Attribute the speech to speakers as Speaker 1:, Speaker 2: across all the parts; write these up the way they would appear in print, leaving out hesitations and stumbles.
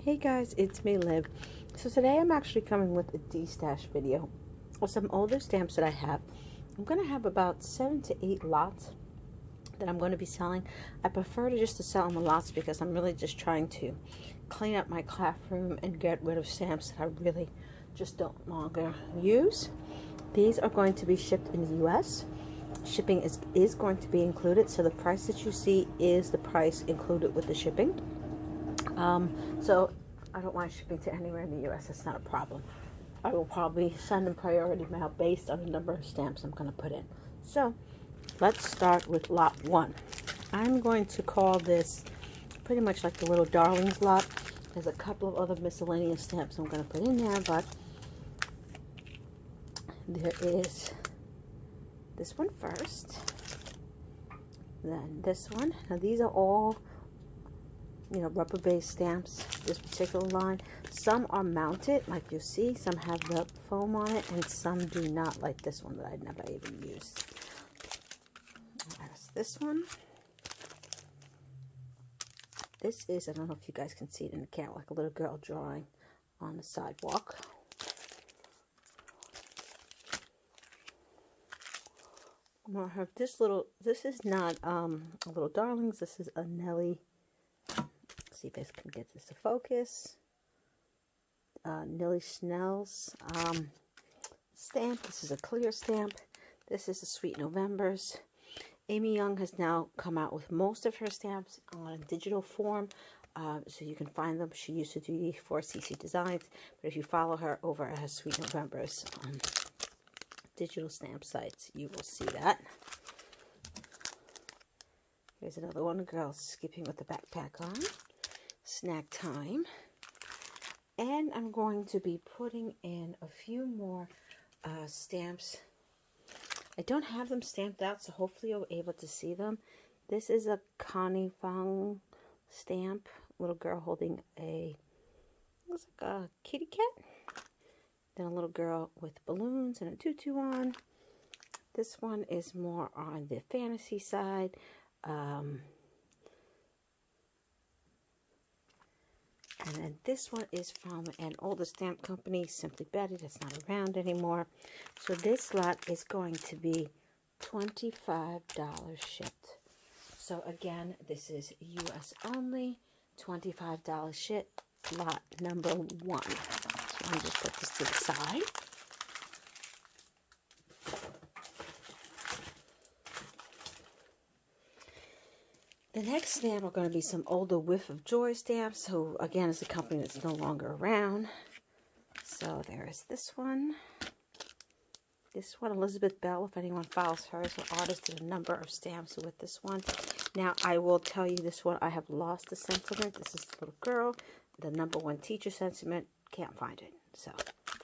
Speaker 1: Hey guys, it's me, Liv. So today I'm actually coming with a destash video of some older stamps that I have. I'm going to have about 7 to 8 lots that I'm going to be selling. I prefer to sell them lots because I'm really just trying to clean up my craft room and get rid of stamps that I really just don't longer use. These are going to be shipped in the US. Shipping is going to be included, so the price that you see is the price included with the shipping. So I don't want shipping to anywhere in the US. That's not a problem. I will probably send them priority mail based on the number of stamps I'm going to put in. So let's start with lot 1. I'm going to call this pretty much like the Little Darlings lot. There's a couple of other miscellaneous stamps I'm going to put in there, but there is this one first, then this one. Now these are all rubber-based stamps, this particular line. Some are mounted, like you see. Some have the foam on it, and some do not, like this one that I never even used. There's this one. This is, I don't know if you guys can see it in the camera, like a little girl drawing on the sidewalk. I'm gonna have this little, this is not a Little Darlings, this is a Nellie. See if this can get this to focus. Nellie Snell's stamp. This is a clear stamp. This is the Sweet Novembers. Amy Young has now come out with most of her stamps on digital form, so you can find them. She used to do these for CC Designs, but if you follow her over at her Sweet Novembers digital stamp sites, you will see that. Here's another one, a girl skipping with the backpack on. Snack time. And I'm going to be putting in a few more stamps. I don't have them stamped out, so hopefully you'll be able to see them. This is a Connie Fong stamp. Little girl holding looks like a kitty cat. Then a little girl with balloons and a tutu on. This one is more on the fantasy side. And then this one is from an older stamp company, Simply Betty, that's not around anymore. So this lot is going to be $25 shipped. So again, this is US only, $25 shipped, lot number 1. So let me just put this to the side. The next stamp are going to be some older Whiff of Joy stamps. So again, it's a company that's no longer around. So there is this one. This one, Elizabeth Bell, if anyone follows her, is an artist, did a number of stamps with this one. Now, I will tell you this one, I have lost the sentiment. This is the little girl, the #1 teacher sentiment. Can't find it. So,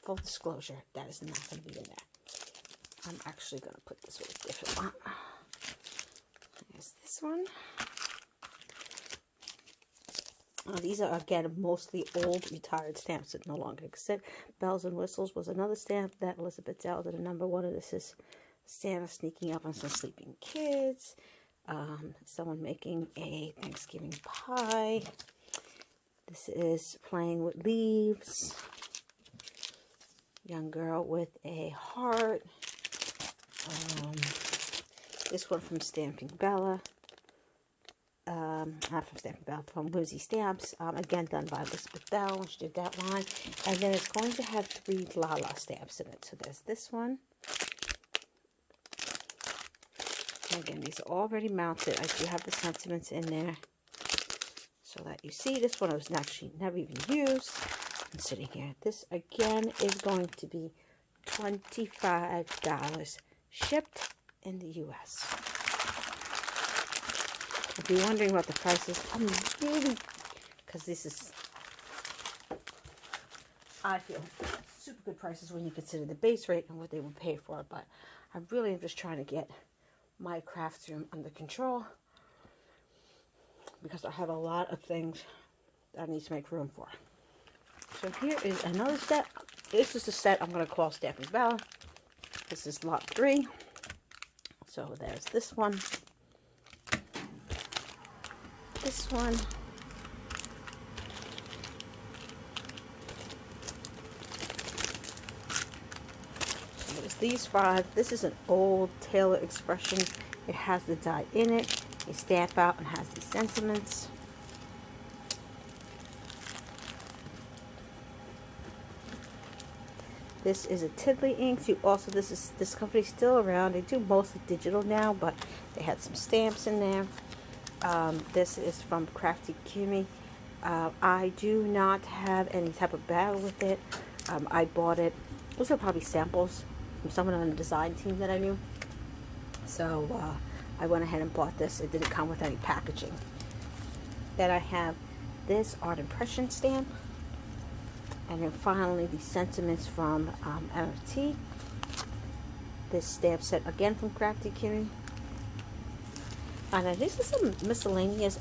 Speaker 1: full disclosure, that is not going to be in there. I'm actually going to put this with a different one. There's this one. These are, again, mostly old retired stamps that no longer exist. Bells and Whistles was another stamp that Elizabeth Dell did a #1 of. This is Santa sneaking up on some sleeping kids. Someone making a Thanksgiving pie. This is Playing with Leaves. Young girl with a heart. This one from Stamping Bella. Not from Stamping Bella, from Whimsy Stamps. Again, done by Elizabeth Bell when she did that line. And then it's going to have 3 Lala stamps in it. So there's this one. And again, these are already mounted. I do have the sentiments in there so that you see. This one I was actually never even used. I'm sitting here. This again is going to be $25 shipped in the US. If you're wondering what the price is, I'm really, because this is, I feel, super good prices when you consider the base rate and what they would pay for it. But I really am just trying to get my craft room under control because I have a lot of things that I need to make room for. So here is another set. This is the set I'm going to call Stamping Bella. This is lot 3. So there's this one. This one. these 5, this is an old Taylor Expression. It has the die in it. You stamp out and has these sentiments. This is a Tiddly Inks. This company's still around. They do mostly digital now, but they had some stamps in there. This is from Crafty Kimmy. I do not have any type of bag with it. I bought it. Those are probably samples from someone on the design team that I knew. So I went ahead and bought this. It didn't come with any packaging. Then I have this art impression stamp. And then finally, the sentiments from MFT. This stamp set again from Crafty Kimmy. And then this is some miscellaneous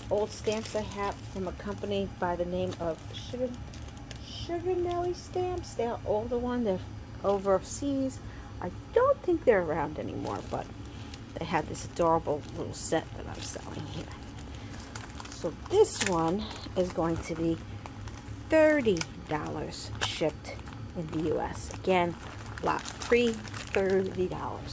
Speaker 1: old stamps I have from a company by the name of Sugar Nelly stamps. They're older one. They're overseas. I don't think they're around anymore, but they have this adorable little set that I'm selling here. So this one is going to be $30 shipped in the US. Again, lot free, $30.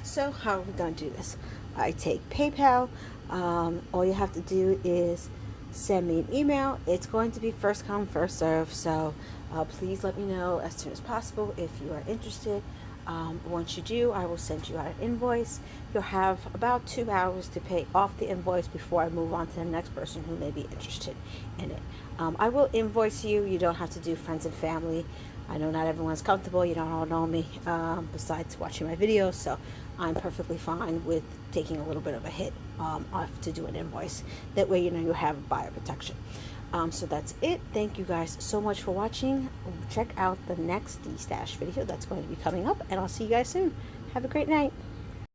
Speaker 1: So how are we going to do this? I take PayPal. All you have to do is send me an email. It's going to be first come, first serve. So please let me know as soon as possible if you are interested. Once you do, I will send you out an invoice. You'll have about 2 hours to pay off the invoice before I move on to the next person who may be interested in it. I will invoice you. You don't have to do friends and family. I know not everyone's comfortable. You don't all know me besides watching my videos, so I'm perfectly fine with taking a little bit of a hit off to do an invoice. That way, you know, you have buyer protection. So that's it. Thank you guys so much for watching. Check out the next Destash video that's going to be coming up, and I'll see you guys soon. Have a great night.